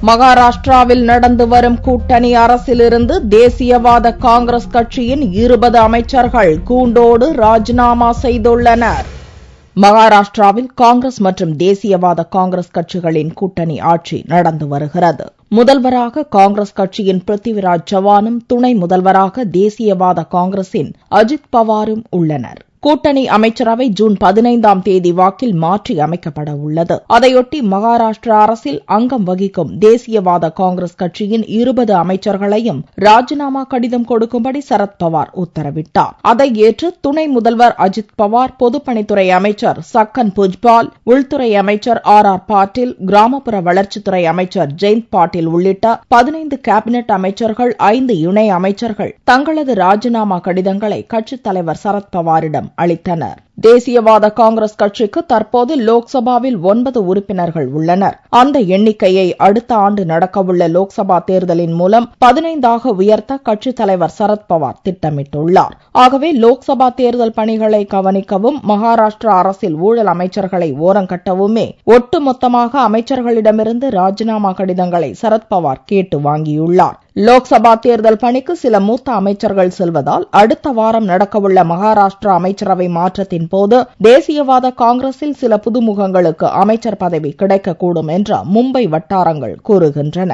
மகாராஷ்டிராவில் நடந்து வரும் கூட்டணி அரசிலிருந்து தேசியவாத காங்கிரஸ் கட்சியின் 20 அமைச்சர்கள் கூண்டோடு ராஜினாமா செய்துள்ளனர். மகாராஷ்டிராவில் காங்கிரஸ் மற்றும் தேசியவாத காங்கிரஸ் கட்சிகளின் கூட்டணி ஆட்சி நடந்து வருகிறது. முதல்வராக காங்கிரஸ் கட்சியின் பிருத்திவிராஜ் சவானும், துணை முதல்வராக தேசியவாத காங்கிரசின் அஜித் பவாரும் உள்ளனர். கூட்டணி அமைச்சரவை ஜூன் 15ஆம் தேதி வாக்கில் மாற்றி அமைக்கப்பட உள்ளது. அதையொட்டி மகாராஷ்டிரா அரசில் அங்கம் வகிக்கும் தேசியவாத காங்கிரஸ் கட்சியின் 20 அமைச்சர்களையும் ராஜினாமா கடிதம் கொடுக்கும்படி சரத்பவார் உத்தரவிட்டார். அதை ஏற்று துணை முதல்வர் அஜித் பவார், பொதுப்பணித்துறை அமைச்சர் சக்கன் புஜ்பால், உள்துறை அமைச்சர் ஆர் பாட்டீல், கிராமப்புற வளர்ச்சித்துறை அமைச்சர் ஜெயந்த் பாட்டீல் உள்ளிட்ட 15 கேபினெட் அமைச்சர்கள், 5 இணை அமைச்சர்கள் தங்களது ராஜினாமா கடிதங்களை கட்சித் தலைவர் சரத்பவாரிடம் அளித்தனர். தேசியவாத காங்கிரஸ் கட்சிக்கு தற்போது லோக்சபாவில் 9 உறுப்பினர்கள் உள்ளனர். அந்த எண்ணிக்கையை அடுத்த ஆண்டு நடக்கவுள்ள லோக்சபா தேர்தலின் மூலம் 15ஆக உயர்த்த கட்சித் தலைவர் சரத்பவார் திட்டமிட்டுள்ளார். ஆகவே லோக்சபா தேர்தல் பணிகளை கவனிக்கவும், மகாராஷ்டிரா அரசில் ஊழல் அமைச்சர்களை ஓரங்கட்டவுமே ஒட்டுமொத்தமாக அமைச்சர்களிடமிருந்து ராஜினாமா கடிதங்களை சரத்பவார் கேட்டு வாங்கியுள்ளார். லோக்சபா தேர்தல் பணிக்கு சில மூத்த அமைச்சர்கள் செல்வதால் அடுத்த வாரம் நடக்கவுள்ள மகாராஷ்டிரா அமைச்சரவை மாற்றத்தின் போது தேசியவாத காங்கிரஸில் சில புதுமுகங்களுக்கு அமைச்சர் பதவி கிடைக்கக்கூடும் என்று மும்பை வட்டாரங்கள் கூறுகின்றன.